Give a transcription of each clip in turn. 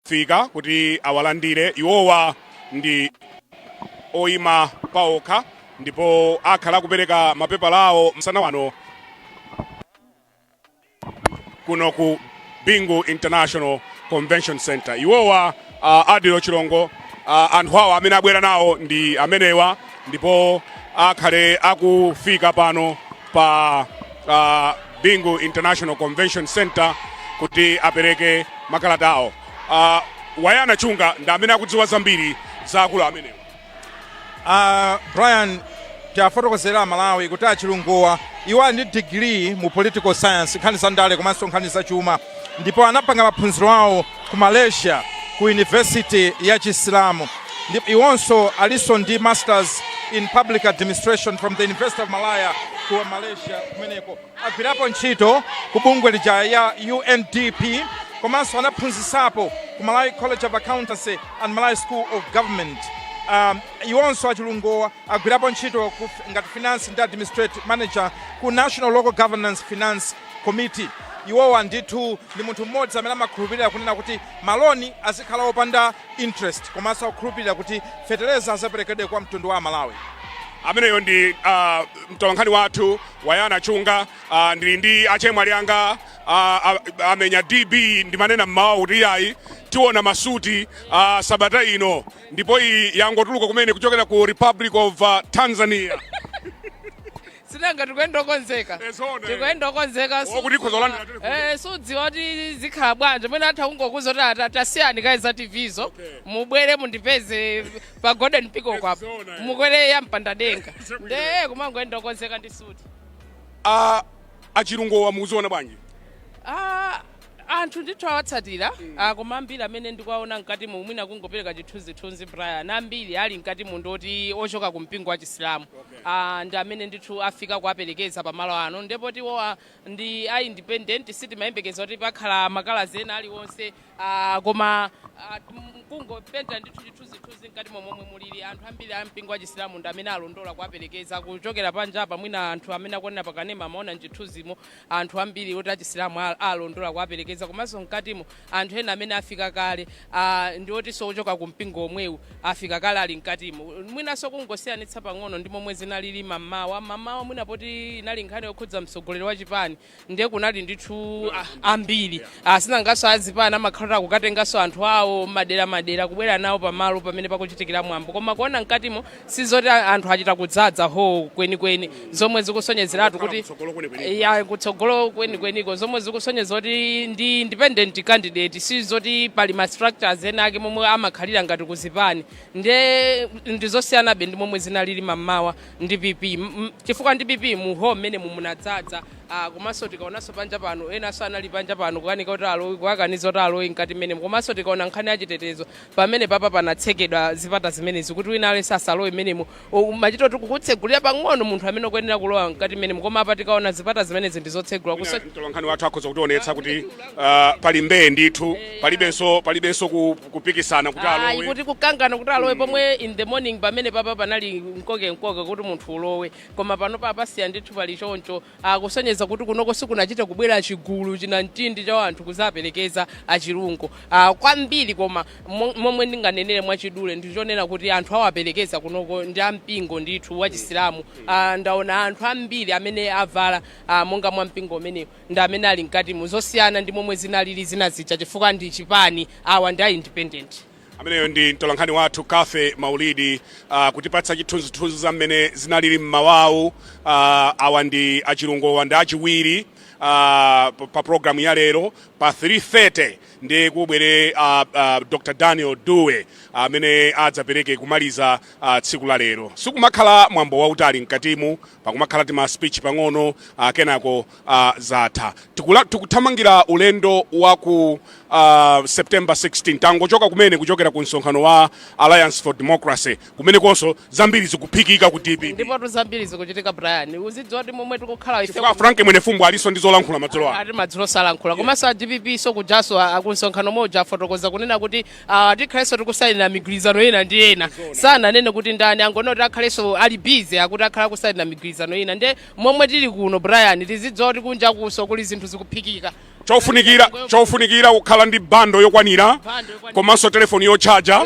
Atafika kuti awalandire iwowa ndi oima paokha ndipo akhala kupereka mapepala awo msana wano kuno ku Bingu International Convention Center. Iwowa Adil Chilungo anthu awo amene abwera nawo ndi amenewa ndipo akhale akufika pano pa Bingu International Convention Center kuti apereke makalata awo. Wayana chunga ndi amene akudziwa zambiri za akulu amenewa. Brian tiafotokozera Malawi kuti achilungowa iwo ndi degree mu political science nkhani za ndale komanso nkhani za chuma ndipo anapanga maphunziro awo ku Malaysia ku University ya Chisilamu ndipo iwonso aliso ndi masters in public administration from the University of Malaya ku Malaysia kumeneko agwirapo ntchito ku bungwe lija ya UNDP komanso anaphunzisapo ku Malawi College of Accountancy and Malawi School of Government. Iwonso achilungowa agwirapo ntchito ngati finance and administrative manager ku National Local Governance Finance Committee. Iwowa ndithu ndi munthu mmodzi amene amakhulupirira kunena kuti maloni azikhala opanda interest komanso akukhulupirira kuti fetereza azaperekedwe kwa mtundu wa Malawi. Ameneyo ndi mtolankhani wathu Wayana chunga ndili ndi achemwali anga amenya DB ndi manena mmawa kuti ayi tiona masuti sabata ino ndipo iyi yangotuluka kumene kuchokera ku Republic of Tanzania. Sinanga tikuyenda okonzeka. Tikuyenda okonzeka. Okuti khozolandira. Sudziwa kuti zikhala bwanje mwina atha kungokuza kuti tasiyani kai za TVzo. Mubwere mundipeze pa Golden Peacock apo. Mukwere yampanda denga. Kumangoenda okonzeka ndi suti. Achilungowa mukuziona bwanji? Anthu ndithu awatsatira koma ambiri amene ndikuwaona mkati mwina kungopereka chithunzithunzi Brian ambiri ali mkati ndoti ochoka ku mpingo wa Chisilamu ndi amene ndithu afika kuaperekeza pamalo ano ndipo tiwo ndi a independent sitimayembekeza kuti pakhala makalazi ena aliwonse koma kungopenta ndithu chithunzithunzi mkati momwe mulili anthu ambiri a mpingo wa Chisilamu ndi amene alondola kuaperekeza kuchokera panja pamwina anthu amene akuonera pakanema amaona mchithunzimo anthu ambiri oti a Chisilamu alondola kuaperekeza komanso mkatimo anthu ena amene afika kale ndi oti sochoka ku mpingo omwewu afika kale ali mkatimo mwinanso kungosiyanitsa pang'ono ndi momwe zinalili mamawa mwina poti inali nkhani yokhudza mtsogoleri wa chipani ndiye kunali ndithu ambiri sinangaso azipani amakhalira kukatenganso anthu awo madera kubwera nawo pamalo pamene pakuchitikira mwambo koma kuona mkatimo sizoti anthu achita kudzaza ho kwenikweni zomwe zikusonyezeratu kuti kutsogolo kwenikweniko zomwe zikusonyeza kuti ndi independent candidate sizoti pali ma structures ena ake momwe amakhalira ngati kuzipani ndizosiyanabe ndi momwe zinalili mamawa ndi PP chifukwa ndi PP mu home mene mumunadzadza komanso tikaonanso panja pano enanso anali panja pano kukanika kuti alowe kuakaniza kuti alowe mkati mmene komanso tikaona nkhani yachitetezo pamene papa panatsekedwa zipata zimenezi kuti wina aliyense asalowe mmenemo machito tikukutsegulira pang'ono munthu amene akuyenera kulowa mkati mmene koma apa tikaona zipata zimenezi ndizotsegula mtolankhani wathu akhoza kutionetsa kuti pali mbee ndithu palibenso kupikisana kuti alowe kuti kukangana kuti alowe pomwe in the morning pamene papa panali mkoke kuti munthu ulowe koma pano papasiya ndithu pali choncho kusonyeza kuti kunoko sikunachita kubwera chigulu china mtindi cha anthu kuzaperekeza achilungo kwambiri koma momwe ndinganenere mwachidule ndichonena kuti anthu awaperekeza kunoko ndi ampingo ndithu wa Chisilamu ndaona anthu ambiri amene avala monga mwa mpingo umenewo ndi amene ali mkati muzosiyana ndi momwe zinalili zinazicha chifukwa ndi chipani awa ndi independent. Ameneyo ndi mtolankhani wathu Kafe Maulidi kutipatsa chithunzithunzi za mmene zinalili mmawawu awa ndi achilungowa ndi achiwiri pa programu ya lero pa 3:30 ndi kubwere Dr. Daniel Duwe amene adzapereke kumaliza tsiku la lero sikumakhala mwambo wautali mkatimu pakumakhala tima speech pang'ono kenako zatha tikuthamangira ulendo wa ku September 16 tangochoka kumene kuchokera ku msonkhano wa Alliance for Democracy kumene konso zambiri zikuphikika ku DP ndipo zambiri zikuchitika Brian uzidziwa kuti momwe tikukhala ife kwa Frank mwene fumbo aliso ndizolankhula madzulo ati madzulo salankhula komanso DPP so kujaso akunsonkhano moja afotokoza kunena kuti tikhalenso tikusayina migwirizano ena ndi ena sana nene kuti ndani angonoti akhalenso ali busy akuti akhala kusayina migwirizano ena ndi momwe tili kuno Brian tizidziwa kuti kunja kuso kuli zinthu zikuphikika chofunikira kukhala ndi bando yokwanira komanso telefoni yochaja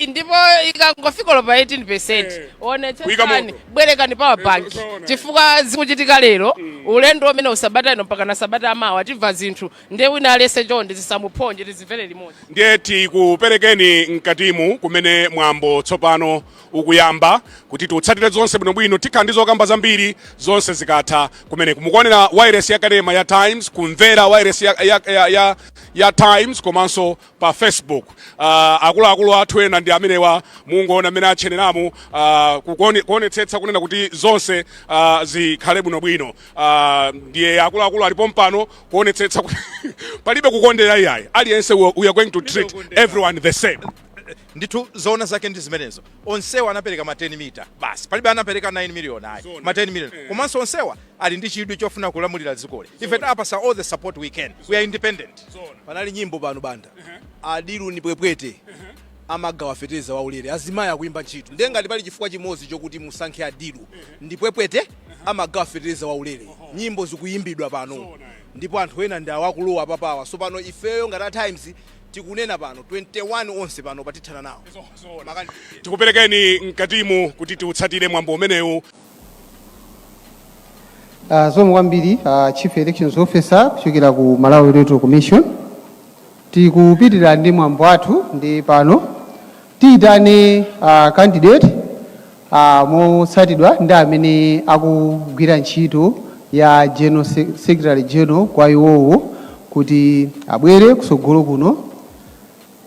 ndipo ikangofika pa 18% onetsetsani bwerekani power bank chifukwa zikuchitika lero ulendo umene usabata ino mpaka na sabata amawa timva zinthu ndiye wina alese chonde zisamuphonje tizimvere limodzi ndiye tikuperekeni mkatimu kumene mwambo tsopano ukuyamba kuti tiutsatire zonse bwinobwino tikhala ndi zokamba zambiri zonse zikatha kumene kumukuonera wireless ya Kanema ya Times kumvera wireless ya Times komanso pa Facebook akuluakulu athu ena ndi amenewa mungoona amene atcheneramo kuonetsetsa kunena kuti zonse zikhale bwinobwino ndiye akuluakulu alipo mpano kuonetsetsa kuti palibe kukondera iyayi aliyense we are going to treat everyone the same. Ndithu zona zake ndi zimenezo onsewa anapereka ma 10 mita basi palibe anapereka 9 million ayi ma 10 million komanso onsewa ali ndi chidwi chofuna kulamulira dzikoli ife tapasa all the support we can, we are independent. Panali nyimbo pano banda Adilu ni pwepwete amagawa feteza waulere azimaya kuimba ntchito ndenga pali chifukwa chimodzi chokuti musankhe Adilu ndi pwepwete amagawa feteza waulere nyimbo zikuyimbidwa pano ndipo anthu ena ndi awakulowa papawa so pano ifeyo ngati Times tikunena pano 21 onse pano patithana nawo tikuperekeni mkatimu kuti tiutsatire mwambo umenewu. Zomwe kwambiri Chief Elections Officer kuchokera ku Malawi Electoral Commission tikupitirira ndi mwambo wathu ndi pano tiyitane candidate motsatidwa ndi amene akugwira ntchito ya General Secretary General kwa iwowo kuti abwere kusogolo kuno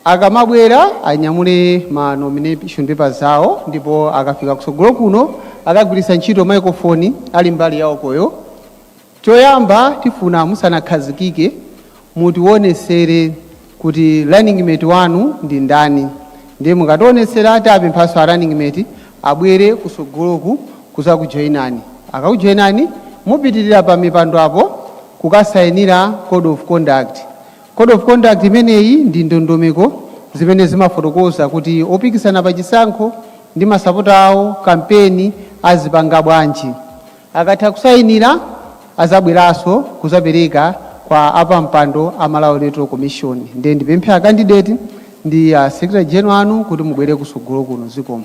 akamabwera anyamule ma nomination papers awo ndipo akafika kusogolo kuno akagwiritsa ntchito microphone ali mbali yawo koyo. Choyamba tifuna musanakhazikike mutionesere kuti running mate wanu ndi ndani ndiye mukationesera tapemphaso a running mate abwere kusogoloku kuzakujoinani akakujoinani mupitirira pa mipando apo kukasayinira code of conduct. Code of conduct imeneyi ndi ndondomeko zimene zimafotokoza kuti opikisana pa chisankho ndi masapota awo kampeni azipanga bwanji akatha kusayinira azabweranso kuzapereka kwa apampando a Malawi Electoral Commission ndiye ndipempha candidate ndi Secretary General anu kuti mubwere kusogolo kuno zikomo.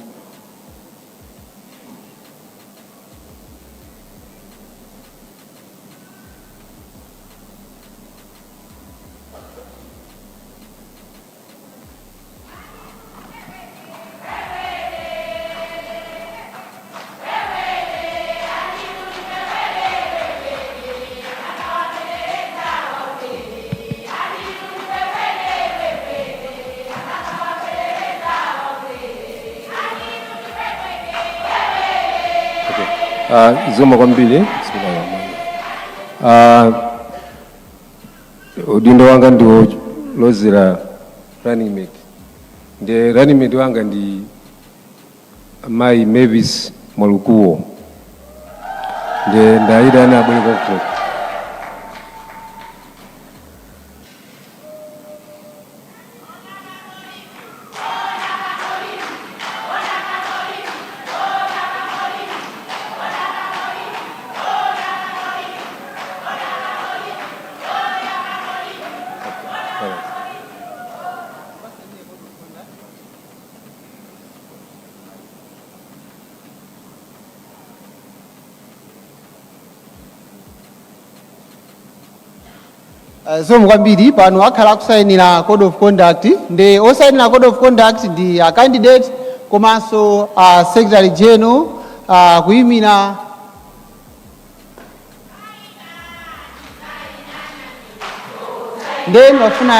Zoma kwambiri udindo wanga ndiwo lozera running mate ndiye running mate wanga ndi Mai Mavis Molukuwo ndiye ndayidana abwere konko. Zomwe kwambiri pano akhala kusayinira code of conduct ndi osayinira code of conduct ndi a candidate komanso Secretary General kuyimira ndiye mafuna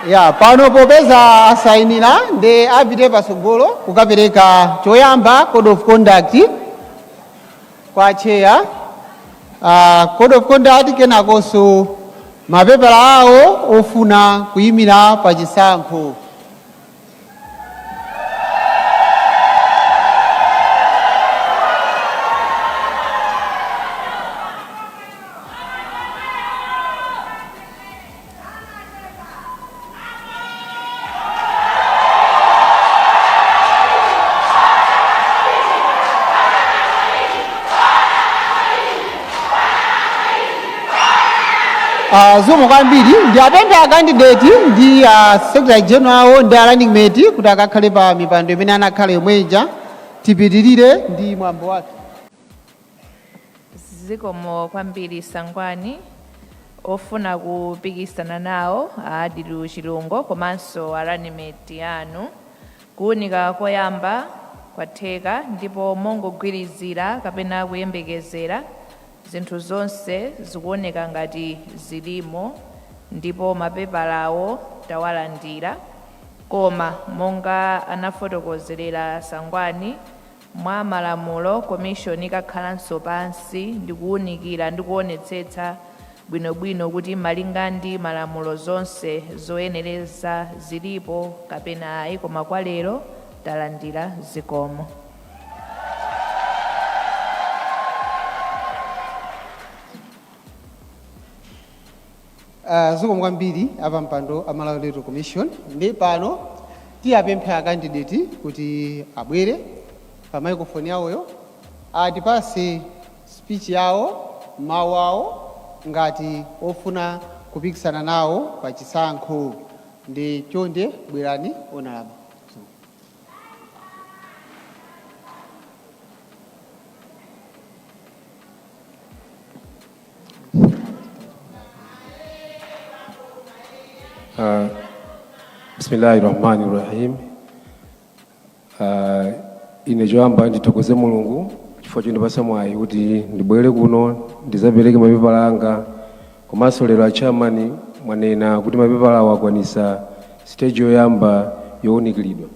ya pano popeza asayinira ndi apite patsogolo kukapereka choyamba code of conduct kwa cheya. Code of conduct kenakonso mapepala awo ofuna kuyimira pa chisankho. Zomwe kwambiri ndi apempha a candidate ndi secretary general ndi a running mate kuti akakhale pa mipando imene anakhala yomweja. Tipitirire ndi mwambo wake. Zikomo kwambiri Sangwani ofuna kupikisana nawo Adil Chilungo komanso a running mate anu kuwunika koyamba kwatheka ndipo mongogwirizira kapena kuyembekezera zinthu zonse zikuoneka ngati zilimo ndipo mapepalawo tawalandira, koma monga anafotokozerera Sangwani mwa malamulo commission ikakhalanso pansi ndi kuwunikira ndi kuonetsetsa bwinobwino kuti malinga ndi malamulo zonse zoyenereza zilipo kapena ayi, koma kwa lero talandira. Zikomo. Zikomo kwambiri apa mpando amalauliro commission ndi pano tiyapempha a candidate kuti abwere pa microphone yawoyo atipase speech yawo, mawu awo ngati ofuna kupikisana nawo pa chisankho. Ndi chonde bwerani onalama. Bismillahirrahmanirrahim. Ine choyamba ndithokoze Mulungu chifukwa chondipatsa mwayi kuti ndibwere kuno ndizapereke mapepala anga, komanso lero achairman mwanena kuti mapepala awo akwanisa stage yoyamba yowunikiridwa.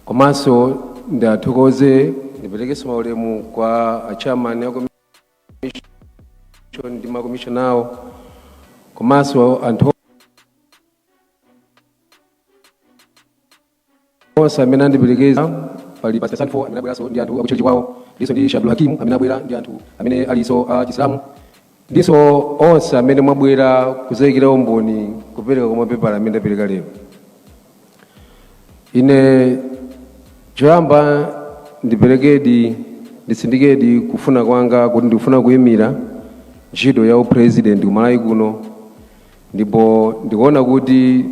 Komanso ndathokoze ndiperekenso maulemu kwa achairman a commission ndi makomishona awo, komanso anthu onse amene andiperekeza pali pa sanfo amene abweranso ndi anthu akuchalichi kwawo, ndiso ndi Shabdul Hakim amene abwera ndi anthu amene aliso a Chisilamu, ndiso onse amene mwabwera kuzayikira umboni kupereka kwa mapepala amene ndapereka lero. Ine choyamba nditsindikedi kufuna kwanga kuti ndikufuna kuyimira ntchito ya upresident kumalawi kuno, ndipo ndikuona kuti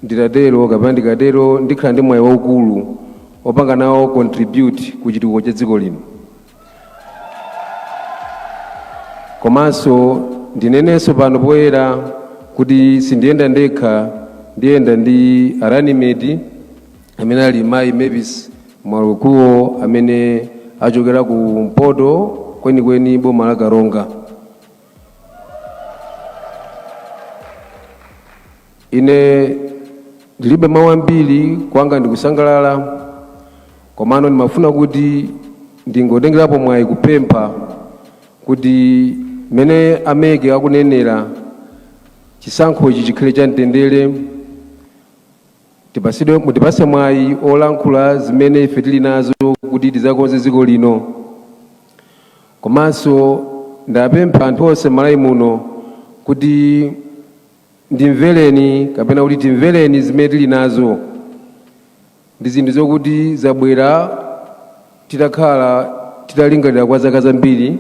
nditatero kapena ndikatero ndikhala ndi mwayi waukulu opanga nawo contribute ku chitukuko cha dziko lino. Komanso ndinenenso pano poyera kuti sindiyenda ndekha, ndiyenda ndi aranimedi amene ali mayi Mavis Mwalukuwo amene achokera ku Mpoto kwenikweni boma la Karonga. Ine ndilibe mawu ambiri, kwanga ndikusangalala, komano ndimafuna kuti ndingotengerapo mwayi kupempha kuti mene ameke akunenera chisankho ichi chikhale cha mtendere, mutipase mwayi olankhula zimene ife tili nazo kuti tizakonze dziko lino. Komanso ndapempha anthu onse malawi muno kuti ndimvereni kapena kuti timvereni zimene tili nazo, ndi zinthu zokuti zabwera titakhala titalingalira kwa zaka zambiri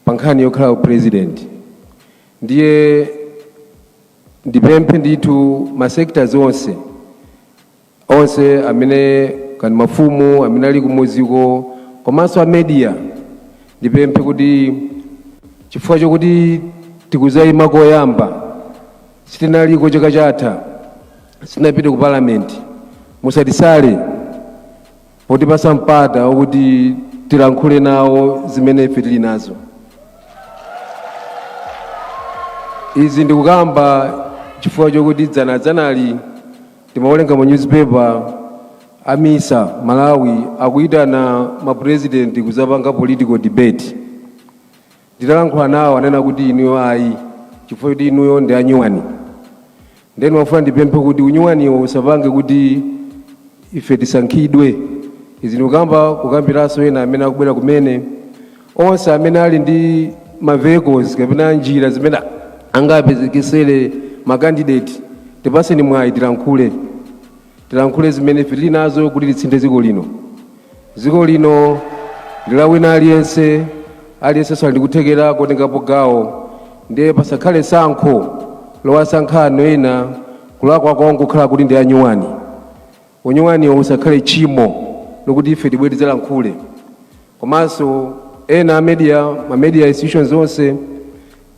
pa nkhani yokhala president. Ndiye ndipemphe ndithu masectors onse amene kani mafumu amene ali kumuziko komanso a media, ndipemphe kuti chifukwa chokuti tikuzayima koyamba sitinaliko chaka chatha sitinapite ku parliament, musatisale potipasa mpata wokuti tilankhule nawo zimene ife tili nazo. Izi ndikukamba chifukwa chokuti dzanali timawerenga mu newspaper amisa Malawi akuyitana mapresident kuzapanga political debate. Nditalankhula nawo anena kuti inuyo ayi chifukwa kuti inuyo ndi anyuwani. Ndeni wafuna ndipemphe kuti unyuwaniwo usapange kuti ife tisankhidwe. Izi ndikukamba kukambiranso ena amene akubwera kumene onse amene ali ndi ma vehicles kapena njira zimene angapezekesere makandidate tipaseni mwayi tilankhule zimene ife tili nazo kuti litsinde dziko lino. Dziko lino ndi la wina aliyense ali ndikuthekera kutengapo gawo, ndiye pasakhale sankho lowasankhano ena kulakwa kwawo kukhala kuti ndi anyuwani. Unyuwaniwo usakhale chimo lokuti ife tibwere tidzalankhule. Komanso ena media institutions onse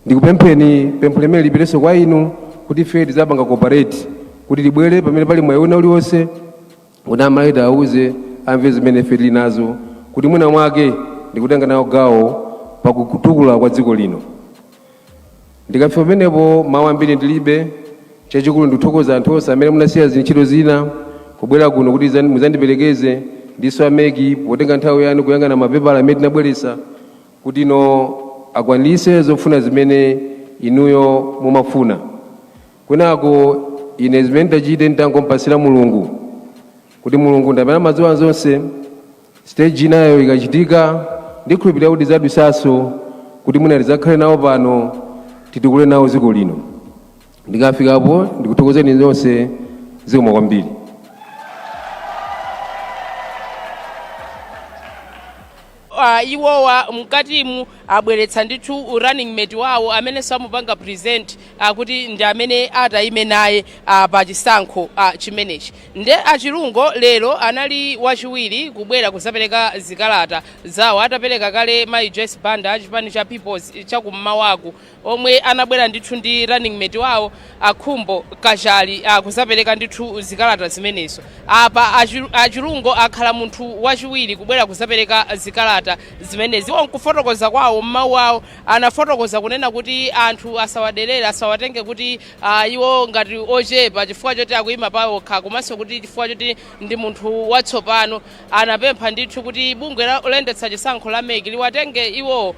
ndikupempheni pempho limene lipirenso kwa inu kuti ife tidzapanga cooperate kuti tibwere pamene pali mwayi wina uliwonse kuti amaleta auze amve zimene ife tili nazo kuti mwina mwake ndikutenga nawo gawo pakutukula kwa dziko lino. Ndikafika pamenepo mawu ambiri ndilibe, chachikulu ndikuthokoza anthu onse amene munasiya ntchito zina kubwera kuno kuti muzandiperekeze ndiso ameki potenga nthawi yanu kuyang'ana mapepala amene tinabweretsa kuti ino akwanitse zofuna zimene inuyo mumafuna. Kwenako ine zimene ndachite nditangompasira Mulungu kuti Mulungu ndapena mazuwa zonse stage inayo ikachitika ndikhulupirira kuti zadwisaso kuti mwina tizakhale nawo pano titukule nawo dziko lino. Ndikafikapo ndikuthokozeni zonse zikomo kwambiri. Iwowa mkatimu abweretsa ndithu running mate wawo amene samupanga present kuti ndi amene atayime naye pa chisankho chimenechi. Nde Chilungo lero anali wachiwiri kubwera kuzapereka zikalata zawo, atapereka kale mayi Joyce Banda achipani cha People's chakummawaku omwe anabwera ndithu ndi running mate wawo Akhumbo Kachali kuzapereka ndithu zikalata zimenezo. Apa Chilungo akhala munthu wachiwiri kubwera kuzapereka zikalata zimenezi. Kufotokoza kwawo mmawu awo anafotokoza kunena kuti anthu asawaderere asawatenge kuti iwo ngati ochepa chifukwa choti akuyima pawo okha, komanso kuti chifukwa choti ndi munthu watsopano. Anapempha ndithu kuti bungwe loyendetsa chisankho la MEC liwatenge iwo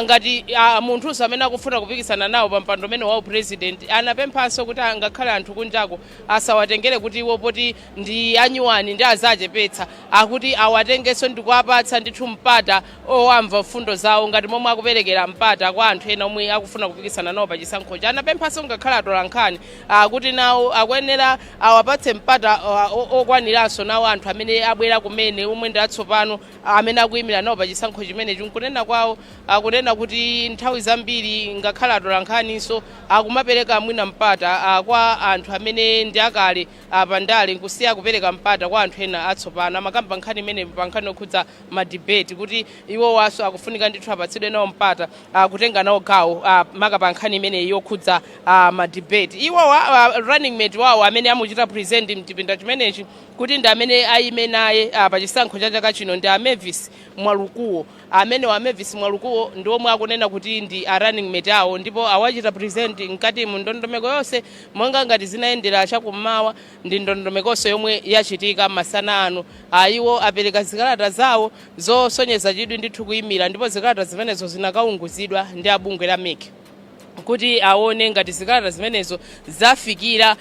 ngati munthu amene akufuna kupikisana nawo pa mpando umene wa president. Anapemphanso kuti angakhale anthu kunjako asawatengere kuti iwo poti ndi anyuwani ndi azachepetsa, akuti awatengenso ndikuwapatsa ndithu mpata owamva mfundo zawo ngati momwe akuperekera mpata kwa anthu ena omwe akufuna kupikisana nawo pa chisankho. Anapemphanso ngakhale atolankhani kuti nawo akuyenera awapatse mpata okwaniranso nawo anthu amene abwera kumene omwe ndi atsopano amene akuyimira nawo pa chisankho chimenechi. Nkunena kwawo akunena kuti nthawi zambiri ngakhale atolankhaniso akumapereka mwina mpata kwa anthu amene ndi akale pandale nkusiya kupereka mpata kwa anthu ena atsopano. Amakamba nkhani imene pa nkhani yokhudza madebate kuti iwo waso akufunika ndithu apatsidwe nawo mpata kutenga nawo gawo maka pa nkhani imene yokhudza madebate. Iwo running mate wawo amene amuchita present mchipinda chimenechi kuti ndi amene ayime naye pa chisankho cha chaka chino ndi Mavis Mwalukuwo. Amene wa Mavis Mwalukuwo ndi omwe akunena kuti ndi running mate awo, ndipo awachita present mkati mu ndondomeko yonse monga ngati zinayendera chakummawa ndi ndondomekonso yomwe yachitika masana ano. Iwo apereka zikalata zawo zosonyeza chidwi ndithu kuyimira, ndipo zikalata zimenezo zinakaunguzidwa ndi abungwe la MEC kuti aone ngati zikalata zimenezo zafikira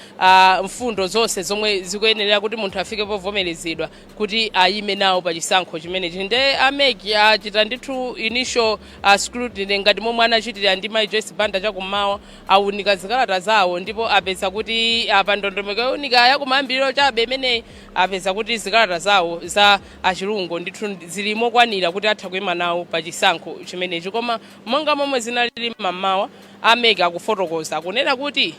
mfundo zonse zomwe zikuyenera kuti munthu afike povomerezedwa kuti ayime nawo pa chisankho chimenechi. Nde ameki achita ndithu initial scrutiny ngati momwe anachitira ndi mayi Joyce Banda chakummawa, awunika zikalata zawo ndipo apeza kuti pa ndondomeko yowunika yakumayambiriro chabe imeneyi apeza kuti zikalata zawo za Chilungo ndithu zili mokwanira kuti atha kuyima nawo pa chisankho chimenechi. Koma monga momwe zinalili mamawa ameki akufotokoza kunena kuti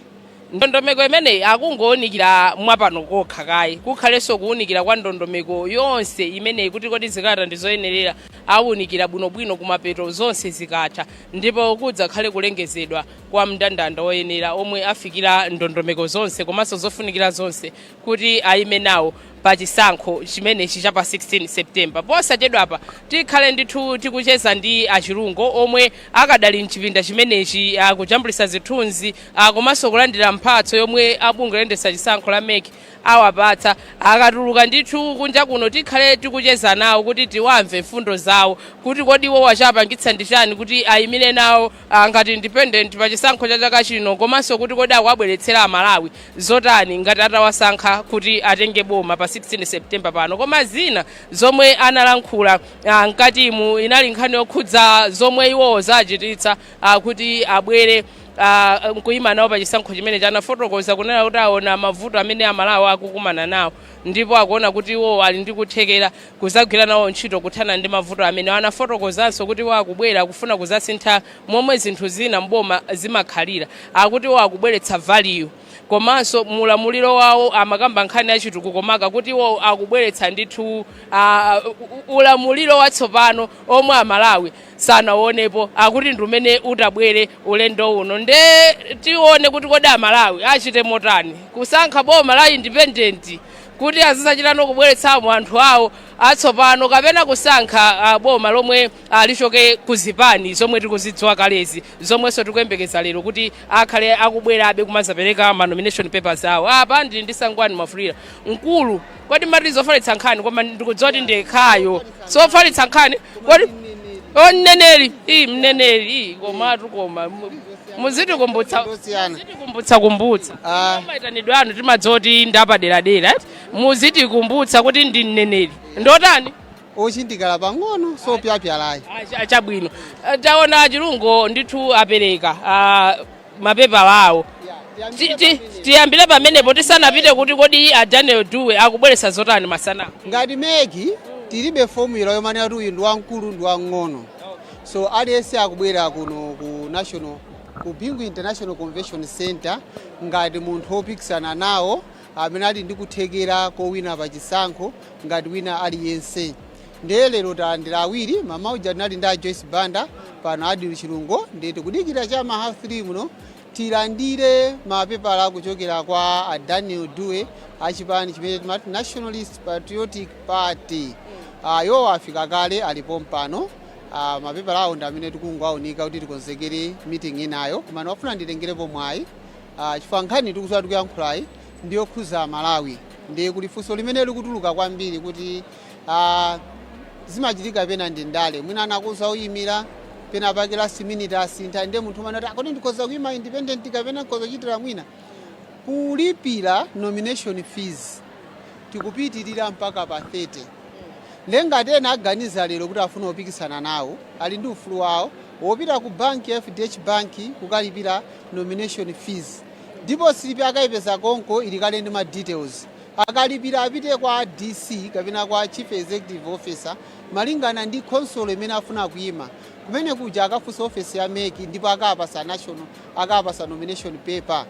ndondomeko imeneyi akungowunikira mwapano kokha kayi, kukhalenso kuwunikira kwa ndondomeko yonse imeneyi kuti kodi zikalata ndizoyenerera awunikira bwinobwino kumapeto zonse zikatha, ndipo kudzakhale kulengezedwa kwa mndandanda woyenera omwe afikira ndondomeko zonse komanso zofunikira zonse kuti ayime nawo pa chisankho chimenechi cha pa 16 September. Posachedwapa tikhale ndithu tikucheza ndi achilungo omwe akadali mchipinda chimenechi kujambulisa zithunzi komanso kulandira mphatso yomwe abungwe loyendetsa chisankho la MEC awapatsa. Akatuluka ndithu kunja kuno tikhale tikucheza nawo kuti tiwamve mfundo zawo kuti kodi iwo wachapangitsa ndi chani kuti ayimire nawo ngati independent pa chisankho cha chaka chino, komanso kuti kodi akuwabweretsera Malawi zotani ngati atawasankha kuti atenge boma pa 16 September pano. Koma zina zomwe analankhula mkatimu inali nkhani yokhudza zomwe iwo zachititsa kuti abwere nkuyima nawo pa chisankho chimene chanafotokoza kunena kuti aona mavuto amene Amalawi akukumana nawo, ndipo akuona kuti iwo ali ndi kuthekera kuzagwira nawo ntchito kuthana ndi mavuto amene anafotokozanso kuti iwo akubwera kufuna kuzasintha momwe zinthu zina mboma zimakhalira, akuti iwo akubweretsa value komanso mulamuliro wawo amakamba nkhani yachitukuko komaka kuti iwo akubweretsa ndithu ulamuliro watsopano omwe Amalawi sanaonepo, akuti ndumene utabwere ulendo uno. Nde tione kuti kodi Amalawi achite motani kusankha boma la independent kuti azisachitano kubweretsamo anthu awo atsopano kapena kusankha boma lomwe lichoke kuzipani zomwe tikuzidziwa kalezi zomwenso tikuyembekeza lero kuti akhale akubwerabe kumazapereka ma nomination papers awo. Apa ndili ndi Sangwani Mafulira mkulu, kodi mati zofalitsa nkhani koma ndikudziwa kuti ndekhayo sofalitsa nkhani kodi mneneri komatu koma muziti kumbutsa maitanidwe anu timadzoti ndapaderadera muziti kumbutsa kuti ndi mneneri ndotani ochindikala pang'ono sopyapyalayi chabwino. Taona Chilungo ndithu apereka mapepa awo, tiyambire pamenepo tisanapite kuti kodi Daniel Duwe akubweretsa zotani masana ngati MEC tilibe formula yomanena kuti uyu ndi wamkulu ndi wang'ono, so aliyense akubwera kuno ku national ku Bingu International Convention Center ngati munthu opikisana nawo amene ali ndi kuthekera kowina pa chisankho ngati wina aliyense. Ndiye lero talandira awiri mamauja nali ndi Joyce Banda pano Adil Chilungo, ndiye tikudikira cha ma half 3 muno tilandire mapepala kuchokera kwa Daniel Duwe achipani chimene timati Nationalist Patriotic Party. Yo afika kale alipo mpano. Mapepala awo ndi amene tikungowaonika kuti tikonzekere meeting inayo koma wafuna nditengerepo mwayi chifukwa nkhani tikusowa tikuyankhulayi ndiyokhuza Malawi, ndiye kuti funso limene likutuluka kwambiri kuti zimachitika pena ndi ndale mwina anakuza uyimira pena pake last minute asintha, ndiye munthu umanati akoti ndikhoza kuyima independent kapena ndikhoza kuchitira mwina kulipira nomination fees tikupitirira mpaka pa 30. Ngati ena aganiza lero kuti afuna opikisana nawo ali ndi ufulu wawo wopita ku banki FDH banki kukalipira nomination fees, ndipo silipi akayipeza konko ili kale ndi ma details akalipira apite kwa DC kapena kwa Chief Executive Officer malingana ndi console imene afuna kuyima kumene kuja akafunsa office ya MEC ndipo akapasa national akapasa nomination paper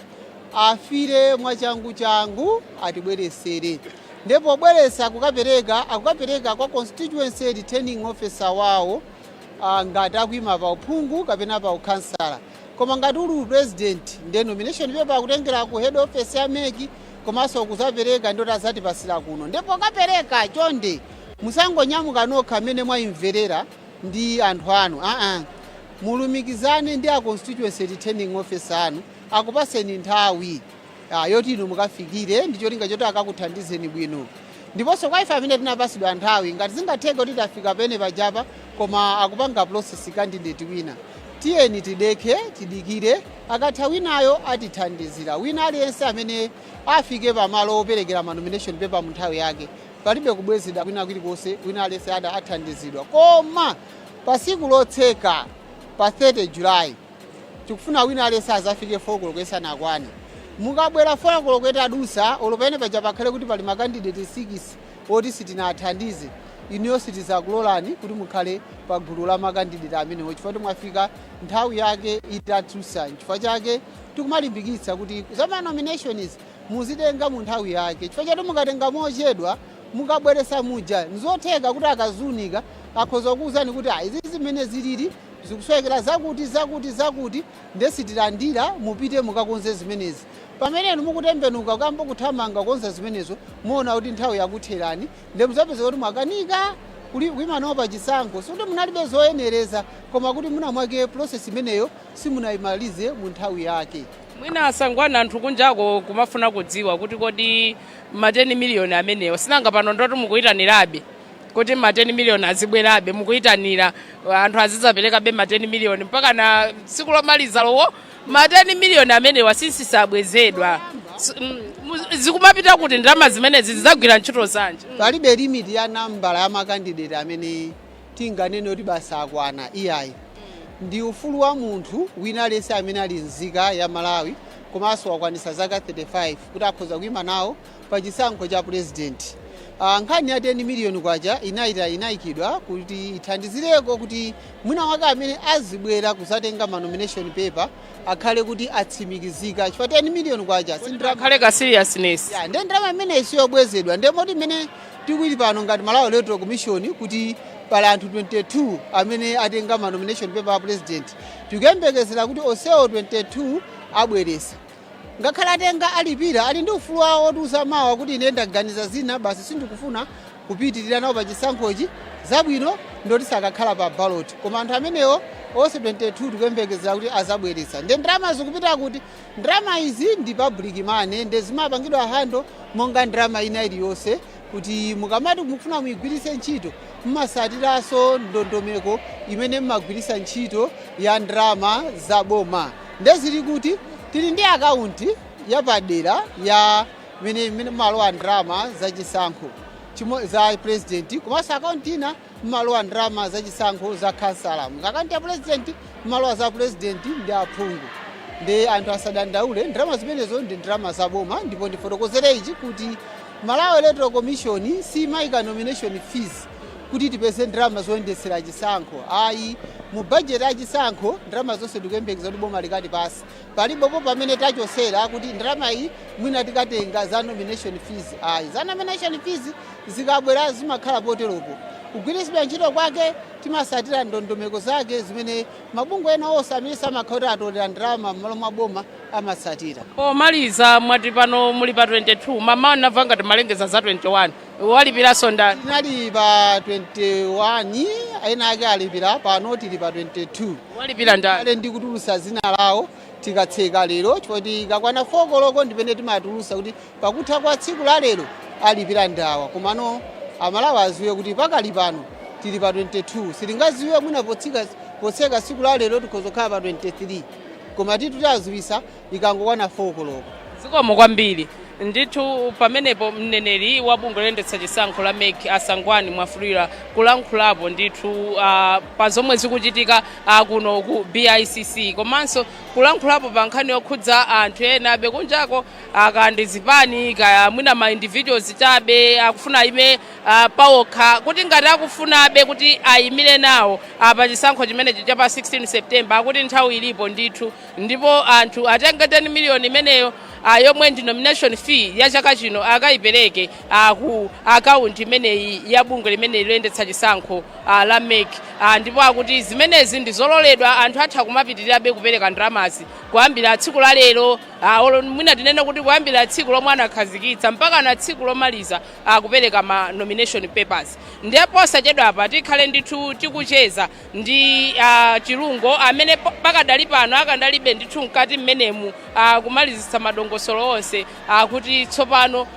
afire mwachangu atibweresere, ndipo bweresa akukapereka kwa constituency returning officer wawo ngati akuyima pa uphungu kapena pa ukhansala. Koma ngati uli president ndiye nomination paper akutengera ku head office ya MEC komanso kuzapereka ndoti azatipasira kuno, ndipo kapereka chonde musangonyamuka nokha amene mwayimverera ndi anthu anu mulumikizane ndi a constituency returning officer anu akupaseni nthawi yoti inu mukafikire ndi cholinga choti akakuthandizeni bwino. Ndiponso kwa ife amene tinapasidwa nthawi ngati zingatheke kuti tafika pene pajapa koma akupanga process candidate wina, tiyeni tidikire akatha winayo atithandizira. Wina aliyense amene afike pamalo operekera ma nomination paper mu nthawi yake palibe kubwezedwa kwina kulikonse, wina aliyense athandizidwa. Koma pasiku lotseka pa 30 July tikufuna wina aliyense azafike 4 koloko isanakwane. Mukabwera 4 koloko itadusa olopene paja pakhale kuti pali makandidate 6 oti sitinathandize, iniyo sitizakulolani kuti mukhale pa gulu la makandidate amene chifukwa mwafika nthawi yake itatusa. Chifukwa chake tikumalimbikitsa kuti zama nominations muzitenga mu nthawi yake, chifukwa chati mukatenga mochedwa mukabweresa muja nzotheka kuti akazunika akhoza kukuwuzani kuti izi zimene zilili zikuswekera zakuti ndesitilandira mupite mukakonze zimenezi pamene mukutembenuka kamba kuthamanga konza zimenezo muona kuti nthawi yakutherani ndi muzapeza kuti mwakanika kuimanawo pa chisankho sikuti munalibe zoyenereza koma kuti munamwake process imeneyo simunayimalize mu nthawi yake. Mwina asangwana anthu kunjako kumafuna kudziwa kuti kodi ma 10 miliyoni amenewo sinanga pano ndoti mukuyitanirabe kuti ma 10 miliyoni azibwerabe mukuyitanira anthu azidzaperekabe ma 10 miliyoni mpaka na tsiku lomaliza lowo ma 10 miliyoni amenewa sisabwezedwa zikumapita kuti ndalama zimenezi zidzagwira ntchito zanji. Palibe limit ya nambala ya makandidate amene tinganene kuti basa akwana iyayi ndi ufulu wa munthu wina lese amene ali nzika ya Malawi komanso wakwanisa zaka 35 kuti akhoza kuima nawo pa chisankho cha president. Nkhani ya 10 miliyoni kwacha inayikidwa kuti ithandizireko kuti mwina wake amene azibwera kusatenga ma nomination paper akhale kuti atsimikizika chifukwa 10 miliyoni kwacha akhale ka seriousness ndi ndalama imene isiyobwezedwa ndemoti imene tikuili pano ngati Malawi Electoral Commission kuti pala anthu 22 amene atenga ma nomination paper a president tikuyembekezera kuti onsewo 22 abweresa ngakhale atenga alipira ali ndi ufulu wawo otiuza mawa kuti ine ndaganiza zina basi sindikufuna kupitirira nawo pa chisankhochi zabwino ndoti sakakhala pa ballot koma anthu amenewo onse 22 tikuyembekezera kuti azabweresa ndi ndalama zikupita kuti ndalama izi ndi public money ndi zimapangidwa hando monga ndalama ina iliyonse kuti mukamati mukufuna muyigwiritse ntchito mmasatiranso ndondomeko imene mmagwiritsa ntchito ya ndalama za boma ndezili kuti tili ndi akaunti yapadera ya imene malowa ndalama za chisankho za president komanso akaunti ina malowa ndalama za chisankho za kansala akaunti ya president malowa za president ndi aphungu ndi anthu asadandaule ndalama zimenezo ndi ndalama za boma ndipo ndifotokozere ichi kuti Malawi Electoral Commission simayika nomination fees kuti tipeze ndalama zoyendetsera chisankho ayi mu budget ya chisankho ndalama zonse tikuyembekeza kuti boma likati pasi palipopo pamene tachosera kuti ndalama iyi mwina tikatenga za nomination fees ayi za nomination fees zikabwera zimakhala poteropo kugwiritsidwa ntchito kwake timasatira ndondomeko zake zimene mabungwe ena onse amene samakhala atolera ndalama m'malo mwa boma amasatira. Pomaliza mwati pano muli pa 22 mama nava ngati malengeza za 21 walipiranso ndani? Tinali pa 21 ena ake alipira pano tili pa 22. Walipira ndani? Ale ndi kutulusa zina lawo tikatseka lero chifukwa kakwana 4 koloko ndipene timatulusa kuti pakutha kwa tsiku la lero alipira ndawa komano amalawi aziwe kuti pakali pano tili pa 22 silingaziwe mwina potseka tsiku la lero tikhozokhala pa 23 koma titaziwisa ikangokwana 4 koloko. Zikomo kwambiri ndithu pamenepo mneneri wa bungwe loyendetsa chisankho la MEC asangwani mwafulira kulankhulapo ndithu pa zomwe zikuchitika kuno ku Bicc komanso kulankhulapo pa nkhani yokhudza anthu ena abe kunjako akandizipani kaya mwina ma individuals chabe akufuna ime pawokha kuti ngati akufuna abe kuti ayimire nawo pa chisankho chimene cha pa 16 September akuti nthawi ilipo ndithu ndipo anthu atenge 10 miliyoni imeneyo yomwe ndi nomination fee ya chaka chino akayipereke ku account imeneyi ya bungwe limene loyendetsa chisankho la MEC ndipo akuti zimenezi ndi zololedwa anthu atha kumapitirirabe kupereka ndalamazi kuyambira tsiku la lero mwina tinene kuti kuyambira tsiku lomwe anakhazikitsa mpaka na tsiku lomaliza kupereka ma nomination papers. Ndipo osachedwa apa tikhale ndithu tikucheza ndi Chilungo amene pakadali pano akandalibe ndithu mkati mmenemu kumalizitsa madongosolo onse kuti tsopano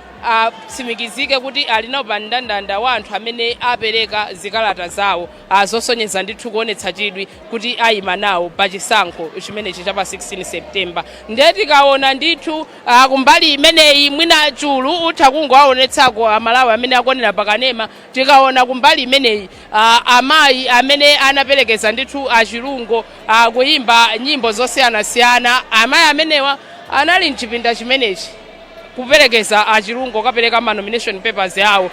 tsimikizike kuti alinawo pa ndandanda wa anthu amene apereka zikalata zawo zosonyeza ndithu kuonetsa chidwi kuti ayima nawo pa chisankho chimenechi cha pa 16 September. Ndiye tikaona ndithu kumbali imeneyi mwina chulu utha kungowaonetsako amalawi amene akonera pakanema tikaona kumbali imeneyi amayi amene anaperekeza ndithu Chilungo kuyimba nyimbo zosiyanasiyana amayi amenewa anali mchipinda chimenechi kuperekeza Chilungo kapereka ma nomination papers yawo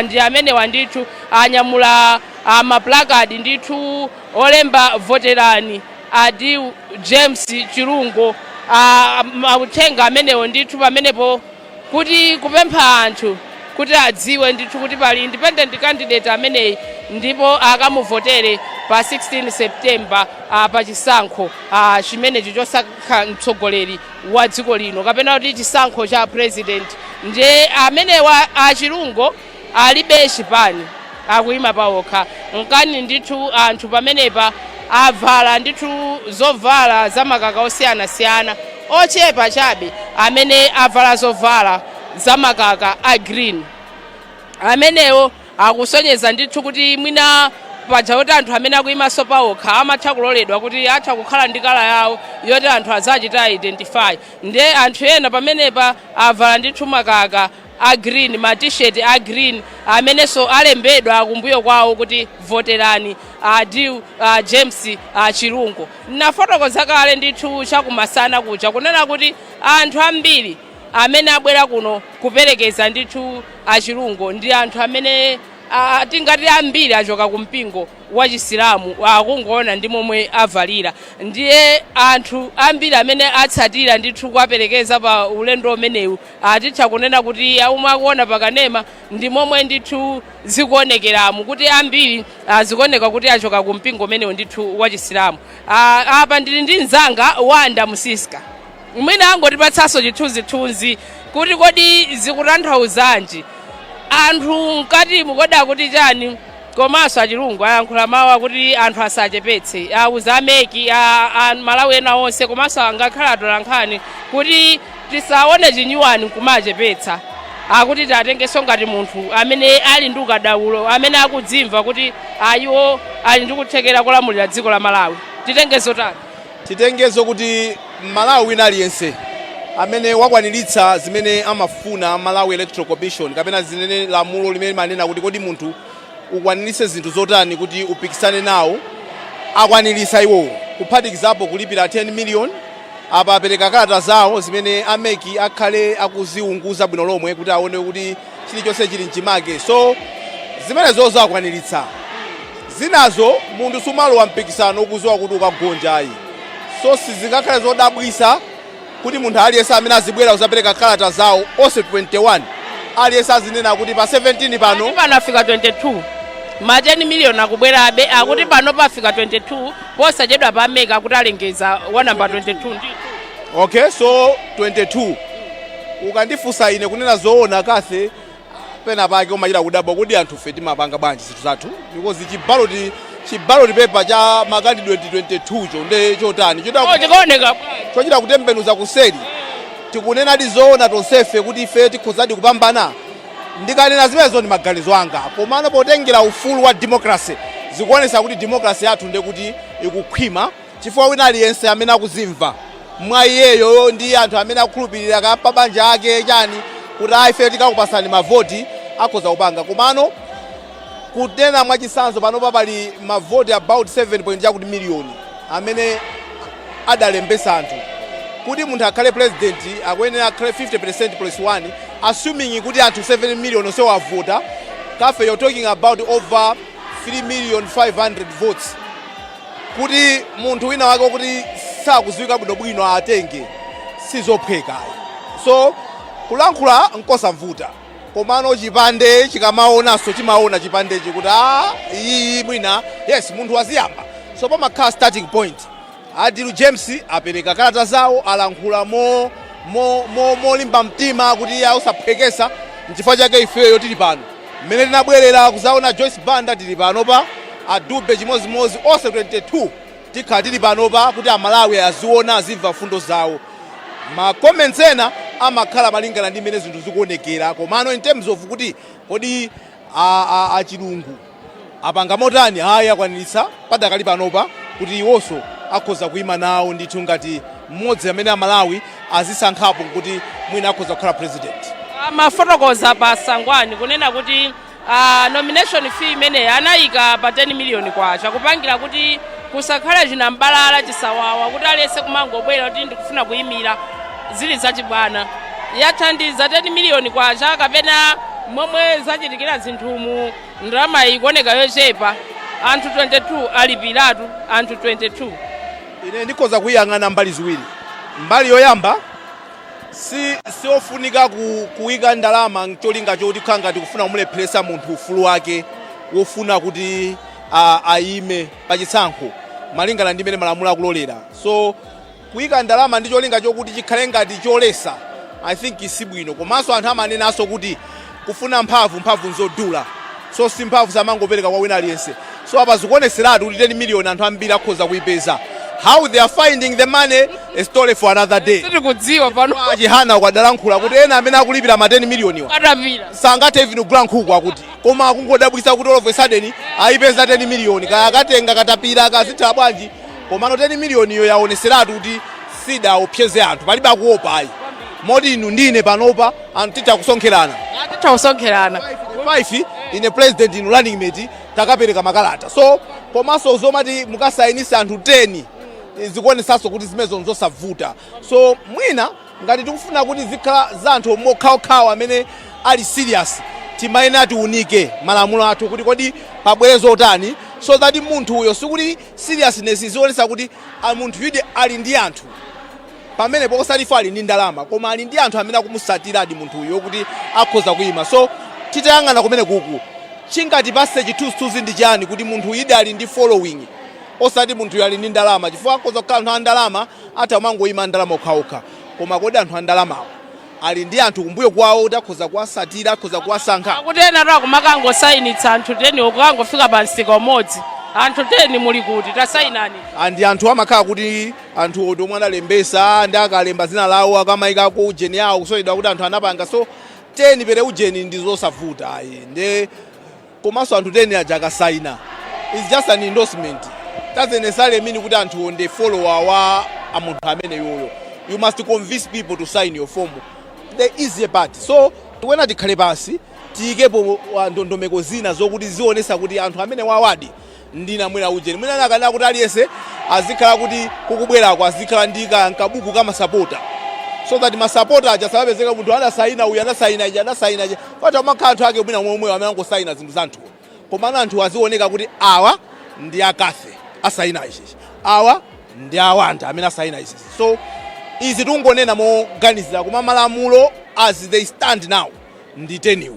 ndi amenewa ndithu anyamula ma placard ndithu olemba voterani Adil James Chilungo mauthenga amenewo ndithu pamenepo kuti kupempha anthu kuti adziwe ndithu kuti pali independent candidate ameneyi ndipo akamuvotere pa 16 September pa chisankho chimenechi chosankha mtsogoleri wa dziko lino kapena kuti chisankho cha president. Nje amenewa Chilungo alibe chipani akuyima pawokha nkani ndithu anthu pamenepa avala ndithu zovala zamakaka osiyanasiyana ochepa chabe amene avala zovala zamakaka a green. Amenewo akusonyeza ndithu kuti mwina paja kuti anthu amene akuyimaso pawokha amatha kuloledwa kuti atha kukhala ndi kala yawo yoti anthu azachita identify. Ndiye anthu ena pamenepa avala ndithu makaka a green, ma t-shirt a green amenenso alembedwa kumbuyo kwawo kuti voterani Adil James Chilungo. Nafotokoza kale ndithu chakumasana kuja kunena kuti anthu ambiri amene abwera kuno kuperekeza ndithu Chilungo ndi anthu amene tingati ambiri achoka kumpingo wa Chisilamu akungoona ndi momwe avalira. Ndiye anthu ambiri amene atsatira ndithu kuwaperekeza pa ulendo umenewu atitha kunena kuti umwe akuona pakanema ndi momwe ndithu zikuonekeramu kuti ambiri zikuoneka kuti achoka kumpingo umenewu ndithu wa Chisilamu. Apa ndili ndi mzanga Wanda Musiska mwina angotipatsanso chithunzithunzi kuti kodi zikutanthauzanji anthu mkati mukoda kuti chani komanso Chilungo ayankhula mawu akuti anthu asachepetse auza ameki Malawi ena onse komanso angakhala atolankhani kuti tisaone chinyuwani kumachepetsa akuti tatengenso ngati munthu amene ali ndi ukadaulo amene akudzimva kuti ayiwo ali ndi kuthekera kulamulira dziko la Malawi. Titengezo tani? Titengezo kuti Malawi wina aliyense amene wakwaniritsa zimene amafuna Malawi Electoral Commission kapena zimene lamulo limene manena kuti kodi munthu ukwaniritse zinthu zotani kuti upikisane nawo akwaniritsa iwo kuphatikizapo kulipira 10 million apa apereka kalata zawo zimene ameki akhale akuziunguza bwino lomwe kuti aone kuti chilichonse chili mchimake. So zimene zozo akwaniritsa zinazo munthu sumalowa mpikisano ukuziwa kuti ukagonja ayi. So sizikakhale zodabwisa kuti munthu aliyense amene azibwera uzapereka kalata zawo onse 21 aliyense azinena kuti pa 17 pano afika 22 ma 10 million akubwerabe akuti pano pafika 22 posachedwa pa ameka akuti alengeza wa namba 22 ndithu. Okay, so 22 ukandifunsa ine kunena zoona kase pena pake umachita kudabwa kuti anthu fe timapanga bwanji zinthu zathu because chibaloti paper cha makadi 2022 cho nde chotani chochita kutembenuza kuseri tikunena zoona tonsefe kuti ife tikhozadi kupambana. Ndikanena zimenezo ndi maganizo anga komano potengera ufulu wa democracy zikuonesa kuti democracy yathu nde kuti ikukhwima chifukwa wina aliyense amene akuzimva mwa iyeyo ndi anthu amene akukhulupirira kapapa banja ake chani kuti ife tikakupasani mavoti akhoza kupanga. Komano kutena mwachisanzo pano pali mavoti about 7 million amene adalembesa anthu kuti munthu akhale president akuyenera akhale 50% plus 1 assuming kuti anthu 7 million onse wavota kafe you're talking about over 3,500,000 votes kuti munthu wina wake kuti sakuziwika bwinobwino atenge sizopheka. So kulankhula nkosamvuta komano chipande chikamaonanso chimaona chipandechi kuti iyi mwina yes munthu waziyamba. So pamakhala starting point Adil James apereka kalata zawo alankhula molimba mtima kuti usaphekesa nchifukwa chake ifeyo tili pano mmene tinabwerera kuzaona Joyce Banda tili pano pa adube chimozimozi onse 22 tikhala tili pano pa kuti Amalawi aziona azimva fundo zawo. Ma comments ena amakhala malingana ndi mmene zinthu zikuonekera komano in terms of kuti kodi Chilungo apanga motani akwaniritsa padakali panopa kuti iwonso akhoza kuyima nawo ndithu ngati mmodzi amene Amalawi azisankhapo kuti mwina akhoza kukhala president. Mafotokoza pa Sangwani kunena kuti nomination fee imene anayika pa 10 million kwacha kupangira kuti kusakhale chinambalala chisawawa kuti aliyense kumangobwera kuti ndikufuna kuyimira zili zachibwana yathandiza 10 million kwacha kapena momwe zachitikira zinthumu ndalama ikuoneka yochepa anthu 22 alipiratu anthu 22. Ine ndikhoza kuyang'ana mbali ziwiri. Mbali yoyamba siofunika kuwika ndalama ncholinga choti khanga tikufuna kumulepheresa munthu ufulu wake wofuna kuti aime pachisankho malingana ndi mene malamulo akulolera. So kuyika ndalama ndi cholinga chokuti chikhale ngati cholesa I think isibwino. Komanso anthu amanenanso kuti kufuna mphamvu nzodula, so si mphamvu samangopereka kwa wina aliyense. So apa zikuoneseratu kuti 10 million anthu ambiri akhoza kuipeza. How they are finding the money is story for another day. Tikudziwa pano achihana kwadalankhula kuti ena amene akulipira ma 10 million iwa atapira sangathe even kugula nkhuku akuti, koma akungodabwisa kuti all of a sudden ayipeza 10 million kaya akatenga katapira kazitha bwanji. Komano 10 million iyo yaoneseratu kuti sida opyeze anthu palibe akuopa ayi. Modi inu ndine panopa anthu titha kusonkherana 5 ine president inu running mate takapereka makalata. So komanso zomati mukasayinisa anthu 10 zikuonesanso kuti zimezo nzosavuta. So mwina ngati tikufuna kuti zikhala za anthu mokhaokhawa amene ali serious, timayenera tiunike malamulo athu kuti kodi pabwerezo otani, so that munthu uyo sikuti seriousness zionesa kuti munthu yudi ali ndi anthu pamene posalifa ali ndi ndalama, koma ali ndi anthu amene akumusatiradi munthu uyo kuti akhoza kuyima. So titayang'ana kumene kuku chingatipase chithunzithunzi ndi chani kuti munthu yudi ali ndi following osati munthu ali ndi ndalama, chifukwa akhoza kukhala anthu a ndalama atamangoyima ndalama okhaokha. Koma kodi anthu a ndalamawo ali ndi anthu kumbuyo kwawo kuti akhoza kuwasatira, akhoza kuwasankha. Kuti ena tu akumakangosayinitsa anthu 10 okukangofika pa msika umodzi, anthu 10 muli kuti tasayinani. Andi anthu amakhala kuti anthu omwe analembesa ndi akalemba zina lawo akamayikako ujeni yawo kusoledwa kuti anthu anapanga. So 10 pere ujeni ndi zosavuta ayi. Nde komanso anthu 10 aja akasayina, it's just an endorsement. Doesn't necessarily mean kuti anthu ndi follower wa amunthu amene yoyo. You must convince people to sign your form. The easier part. So tiwena tikhale pasi tiyikepo ndondomeko zina zokuti zionesa kuti anthu amene wawadi ndina mwina ujeni mwina akanena kuti aliyese azikhala kuti kukubwerako azikhala ndi kabuku kama supporter, so that masupporter aja sapezeka munthu anasayina uyu anasayina ija pata makhala anthu ake mwina momwe amene angosayina zinthu za anthu. Komana anthu azioneka kuti awa ndi akafe asayina ichi, awa ndi awanda amene asayina ichi. So izi tungonena moganizira koma malamulo as they stand now ndi 10.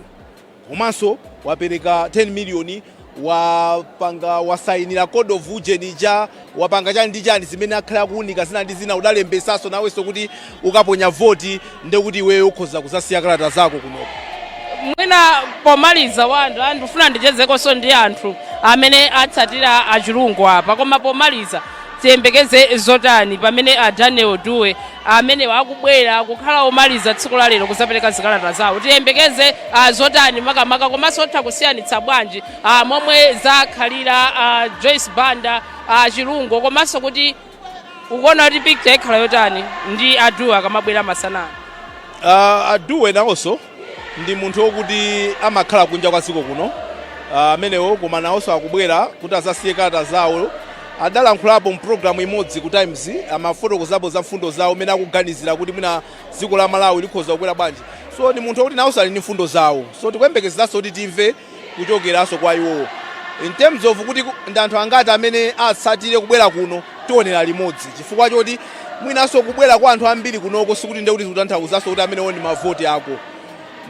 Komanso wapereka 10 million wapanga wasayinira code of ujeni ja wapanga chani ndi chani zimene akhala kuunika zina ndi zina udalembesaso nawenso kuti ukaponya voti ndekuti iweyo ukhoza kuzasiya kalata zako kunoko. Mwina pomaliza wanda andifuna ndichezekonso ndi anthu amene atsatira a Chilungo apa, koma pomaliza tiyembekeze zotani pamene Nawo duwe amene wakubwera kukhala omaliza tsiku la lero kusapereka zikalata zawo, tiyembekeze zotani makamaka komanso otha kusiyanitsa bwanji momwe zakhalira Joyce Banda Chilungo, komanso kuti ukuona kuti picture ikhala yotani ndi aduwe akamabwera masana. Aduwe nawonso ndi munthu wokuti amakhala kunja kwa dziko kuno amenewo, koma nawonso akubwera kuti azasiye kalata zawo. Adalankhulapo mprogramu imodzi ku Times amafotokozapo za mfundo zawo mene akuganizira kuti mwina dziko la Malawi likhoza kukwera bwanji. So ni munthu wokuti nawonso ali ndi mfundo zawo, so tikuyembekezeranso kuti timve kuchokeranso kwa iwowo. In terms of kuti ndi anthu angati amene atsatire kubwera kuno tionera limodzi, chifukwa choti mwinanso kubwera kwa anthu ambiri kunoko sikuti ndekuti zikutanthauzaso kuti amenewo ndi mavoti ako.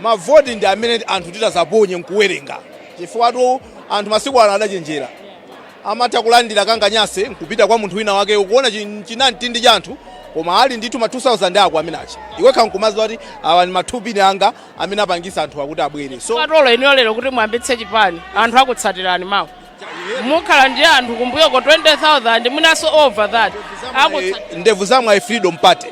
Mavoti ndi amene anthu titazaponye nkuwerenga, chifukwa tu anthu masiku ano adachenjera amatha kulandira kanganyase nkupita kwa munthu wina wake ukuona chinantindi cha anthu, koma ali ndithu ma 2000 ako amene acha iwekha nkumaza kuti awa ni mathupini anga amene apangisa anthu akuti abwere. So patolo ino lero kuti mwambitse chipani anthu akutsatirani mawu mukhala ndi anthu kumbuyoko 20,000 mwinaso over that ndevu zamwe freedom party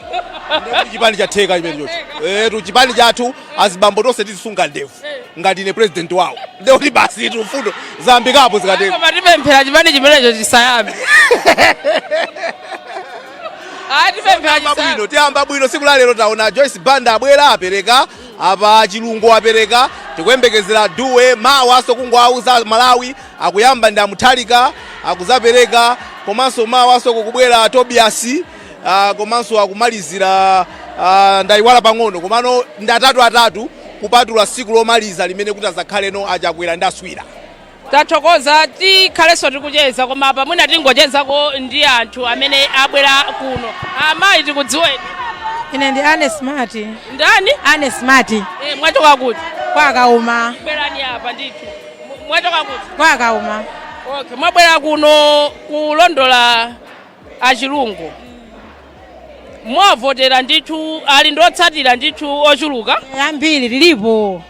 ndi chipani chatheka chimene chocho chipani chathu azibambo tonse tizisunga ndevu ngati ine president wawo ndekuti basi tufundo zambikapo zikateka. Koma tipemphera chipani chimenecho chisayambe. Tiyamba bwino siku la lero taona Joyce Banda abwera apereka apa Chilungo apereka, tikuyembekezera duwe mawaso kungowauza Malawi akuyamba ndi Atafika akuzapereka, komanso mawaso kukubwera Tobias komanso akumalizira ndayiwala pang'ono komano ndi atatu kupatula siku lomaliza limene kuti azakhaleno ajakwera ndi aswira. Tathokoza tikhalenso tikucheza koma pamwina tingochezako ndi anthu amene abwera kuno. Amayi tikudziweni? Ine ndi Ane Smart. Ndani? Ane Smart. Mwatoka kuti? Kwa Kauma. Bwerani apa ndithu. Mwatoka kuti? Kwa Kauma. Okay, mwabwera kuno kulondola achilungo. Mwavotera ndithu ali ndotsatira ndithu ochuluka. Ambiri lilipo.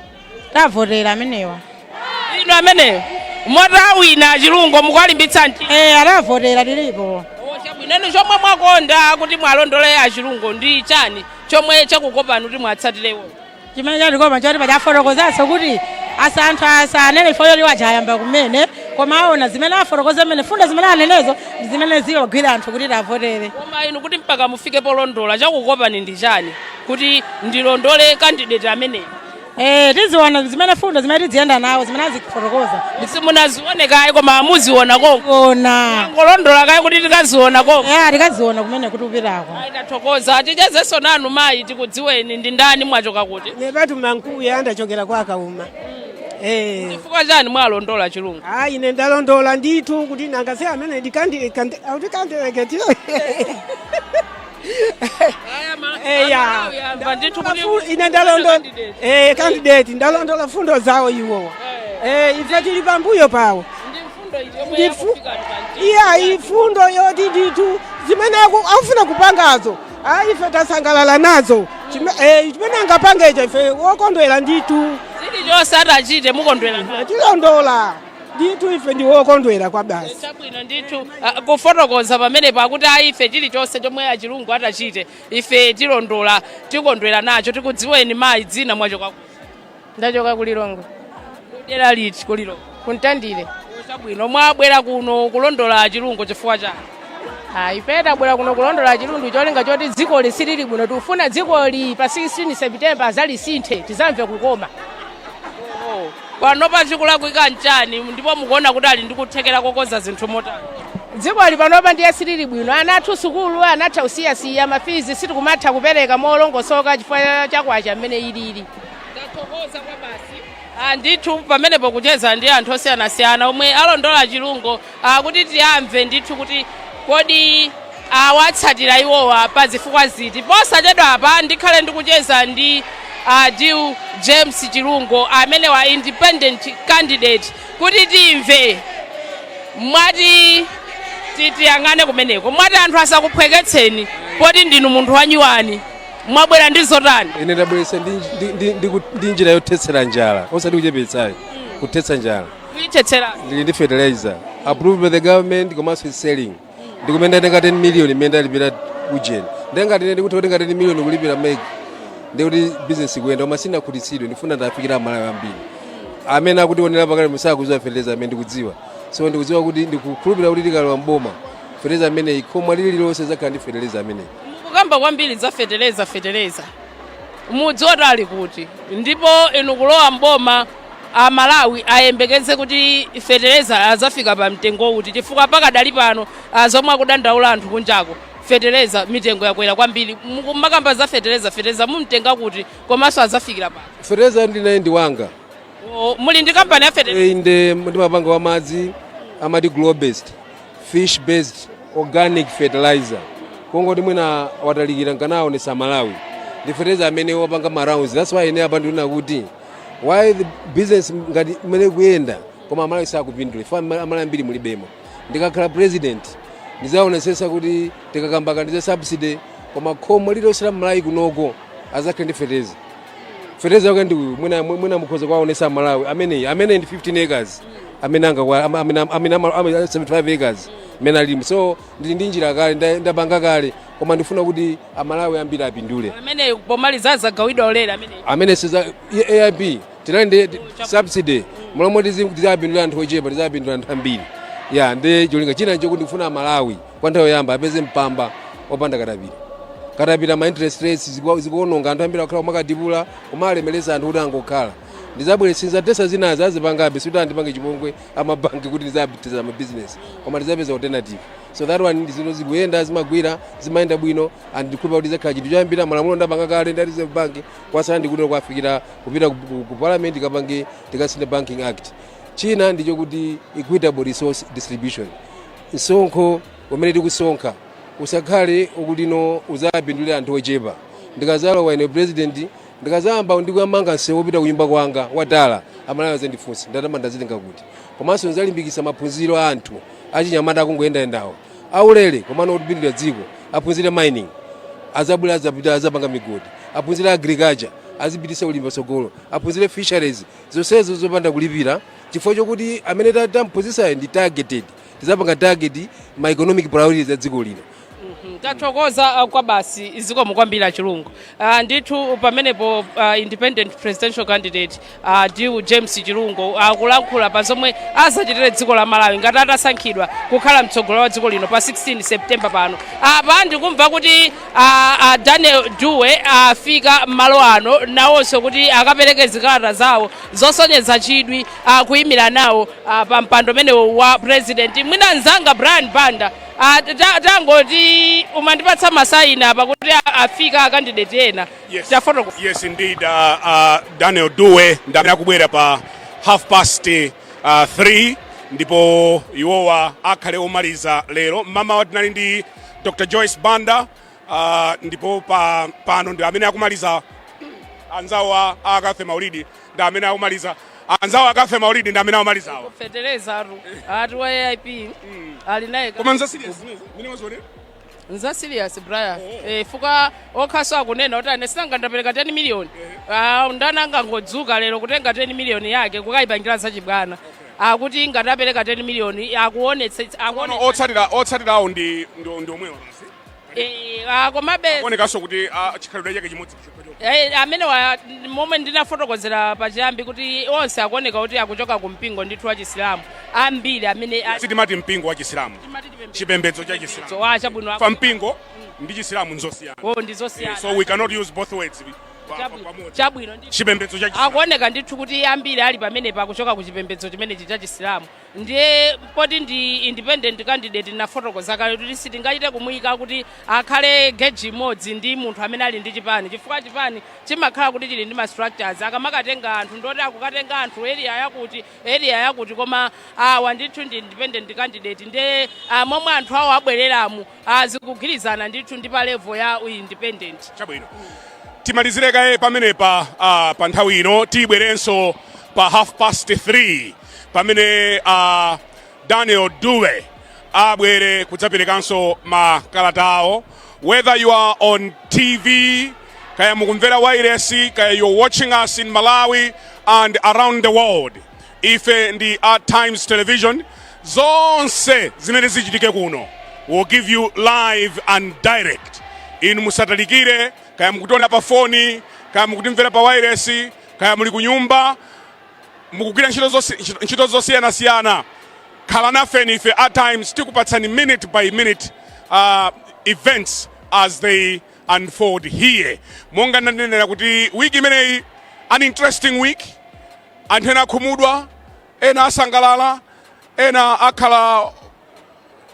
Tavotera amenewa. Ino ameneyo. Mwatawina achilungo mukwalimbitsa nti. Alavotera lilipo. Chabwinene chomwe mwakonda kuti mwalondole achilungo ndi chani chomwe chakukopani kuti mwatsatirewo. Chimene chatikopa choti pachafotokozaso kuti anthu asanene foyo liwajayamba kumene koma aona zimene afotokoza mene funda zimene anenezo ndi zimene ziwagwira anthu kuti avotere. Koma inu kuti mpaka mufike polondola chakukopani ndi chani kuti ndilondole candidate ameneyo. Tiziona zimene funda zimene tidziyenda nawo zimene azikufotokoza. Simunazione kaye koma amuziona koko. Ona. Ngolondola kaye kuti tikaziona koko. Tikaziona kumene kuti upirako. Ndathokoza tichezenso nanu mayi tikudziweni ndi ndani mwachoka kuti. Nepatu mankuya andachokera kwa Kauma. Chifukwa chani mwalondola chilungu? Ine ndalondola ndithu kuti nangase amene ndikandireketiro. Ine ndalondola candidate ndalondola fundo zawo iwowa. Ife tili pambuyo pawo. Ifundo yoti ndithu zimene akufuna kupangazo. Ife tasangalala nazo. Chimene angapangecho ife wokondwera ndithu. Zili chonse atachite mukondwera. Tilondola. Ndithu ife ndi wokondwera kwa basi. Chabwino ndithu kufotokoza pamene pakuti ife chili chonse chomwe achilungu atachite ife tilondola tikondwera nacho tikudziweni mayi dzina mwachoka kuti. Ndachoka ku Lilongo. Dera liti ku Lilongo? Kuntandire. Chabwino mwabwera kuno kulondola achilungu chifukwa chani? Ife tabwera kuno kulondola achilungu cholinga choti dziko lisilili bwino tifuna dziko li pa 16 September azalisinthe tizamve kukoma. Pano pachikulakwika nchani ndipo mukuona kuti ali ndikuthekera kokoza zinthu motani. Dziko li panopa ndiye silili bwino anathu sukulu anatha usiyasiya mafizi sitikumatha kupereka molongosoka chifukwa chakwacha mmene ilili. Ndathokoza kwa basi. Ndithu pamenepo kucheza ndi anthu osiyanasiyana omwe alondola chilungo kuti tiyamve ndithu kuti kodi awatsatira iwowa pa zifukwa ziti. Posachedwa apa ndikhale ndikucheza ndi Adil James Chilungo amene wa independent candidate kuti timve mwati titiyangane kumeneko mwati anthu asakuphweketseni poti ndinu munthu wanyiwani mwabwera ndi zotani. Ine ndabweretsa ndi njira yothetsera njala osati kuchepetsayo kuthetsa njala. Kuitetsera Ndili ndi fertilizer approved by the government komanso selling ndikumenda tenga 10 million imene alipira ujeni ndengati ndikuti tenga 10 million kulipira meg ndikuti business kuyenda koma sinakhutitsidwe ndifuna ndafikira amalawi ambiri amene akutionera pakale musakuziwa fertilizer amene ndikudziwa so ndikudziwa kuti ndikukhulupirira kuti tikalowa mboma fertilizer amene ikhoma lililonse zakhala ndi fertilizer amene. Mukukamba kwambiri za fertilizer mudziwa ali kuti ndipo inu kulowa mboma Malawi ayembekeze kuti fertilizer azafika pa mtengo uti chifukwa pakadali pano zomwe akudandaula anthu kunjako fertilizer mitengo yakwera kwambiri mumakamba za fertilizer mumtenga kuti komanso azafikira pa. Fertilizer ndinaye ndi wanga. Muli ndi kampani ya fertilizer? Inde ndi mapanga wa madzi amati glow based fish based organic fertilizer kongoti mwina watalikira nkanaonesa Malawi ndi fertilizer amene wapanga marounds. That's why ine apa ndikuona kuti why the business ngati imene kuyenda koma Malawi sakupindula fa Malawi ambiri mulibemo. Ndikakhala president ndizaonesesa kuti tikakambaka ndize subsidy koma khomo lililonse la Malawi kunoko azakhala ndi fertilizer yake ndi mwina mukhoza kwaonesa Malawi amene ndi 15 acres amene anga 75 acres mena limu so ndili ndi njira kale ndapanga kale koma ndifuna kuti Amalawi ambiri apindule amene pomaliza zagawidwa olera amene siza AIP tinali ndi subsidy mulomo tizapindula anthu ochepa tizapindula anthu ambiri ya ndi cholinga china ncho kuti ndifuna Malawi kwa nthawi yoyamba apeze mpamba opanda katapira ma interest rates zikuononga anthu ambiri akhala makadibula koma alemeleza anthu kuti angokhala ndizabweretsa tesa zinazo azipangabe suti andipange chipongwe amabanki kuti ndizapitiza ma business koma ndizapeza alternative so that one ndizino zikuyenda zimagwira zimayenda bwino and ndikupa kuti zakhala chinthu choyambira malamulo ndapanga kale ndi Reserve Bank kwasana ndikuti kwafikira kupita ku parliament kapange tikasine banking act china ndicho kuti equitable resource distribution msonkho umene tikusonkha usakhale ukulino uzapindulira anthu ochepa ndikazalo waine president ndikazamba ndikuyamanga nsewu opita kuyimba kwanga wadala Amalawi azandifunsa ndatamanda zitenga kuti komanso zalimbikitsa maphunziro a anthu achinyamata akungoyendayendawo aulere komano otipirira dziko aphunzire mining azabwera azapanga migodi aphunzire agriculture azipitisa ulimi sogolo aphunzire fisheries zonsezo zopanda kulipira chifukwa chokuti amene tamphunzitsayo ndi targeted tizapanga target ma economic priorities a dziko lino. Tathokoza kwa basi zikomo kwambiri Chilungo. Ndithu pamenepo independent presidential candidate Adil James Chilungo akulankhula pa zomwe azachitire dziko la Malawi ngati atasankhidwa kukhala mtsogoleri wa dziko lino pa 16 September pano. Apa ndikumva kuti Daniel Duwe afika malo ano nawonso kuti akapereke zikalata zawo zosonyeza chidwi kuyimira nawo pa mpando menewo wa president. Mwina nzanga Brian Banda tangoti umandipatsa masayina pakuti afika candidate ena. Yes indeed, Daniel Duwe ndamene akubwera pa 3:30 ndipo iwowa akhale omaliza lero. Mama watinali ndi Dr. Joyce Banda ndipo pano ndi amene akumaliza anzawa akafe maulidi ndi amene akumaliza anzawa akafe maulidi ndi amene akumalizawo fetereza atu wa AIP alinaye koma nza serious mine wazone nza serious Brian fuka okhaso akunena kuti ane sanga ndapereka 10 million ndananga ngodzuka lero kutenga 10 million yake kukayipangira zachibwana akuti ngatapereka 10 million akuonetsa otsatirawo ndi omwewa komabe aonekaso kuti chikhalidwe chake chimodzi amene wa moment ndinafotokozera pachiyambi kuti onse akuoneka kuti akuchoka ku mpingo ndithu wa Chisilamu ambiri amene sitimati mpingo wa Chisilamu chipembedzo cha Chisilamu chabwino pa mpingo ndi Chisilamu nzosiyana ndizosiyana so we cannot use both words chabwino chipembedzo cha Chisilamu akuoneka ndithu kuti ambiri ali pamene pakuchoka ku chipembedzo chimene cha Chisilamu ndiye poti ndi independent candidate nafotokoza kale kuti sitingachite kumuyika kuti akhale geji imodzi ndi munthu amene ali ndi chipani chifukwa chipani chimakhala kuti chili ndi ma structures akamakatenga anthu ndoti akukatenga anthu area yakuti koma awa ndithu ndi independent candidate ndiye momwe anthu awo abwereramu zikugwirizana ndithu ndi pa level ya independent. Chabwino timalizirekaye pamenepa pa nthawi ino tibwerenso pa 3:30 pamene Daniel Duwe abwere kudzaperekanso makalata awo. Whether you are on TV kaya mukumvera wireless kaya you're watching us in Malawi and around the world, ife ndi Times Television zonse zimene zichitike kuno will give you live and direct. Inu musatalikire kaya mukutonda pa foni kaya mukutimvera pa wireless kaya muli kunyumba mukugwira ntchito zosiyana khala nafeni ife at times tikupatsani minute by minute events as they unfold here. Monga nanenera kuti wiki imeneyi an interesting week, anthu ena akhumudwa, ena asangalala, ena akhala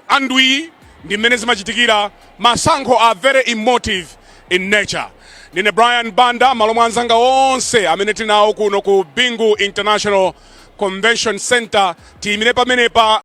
andwi ndi mmene zimachitikira. Masankho are very emotive in nature. Ndine Brian Banda malo mwa anzanga onse amene tinawo kuno ku Bingu International Convention Center tiyimire pamenepa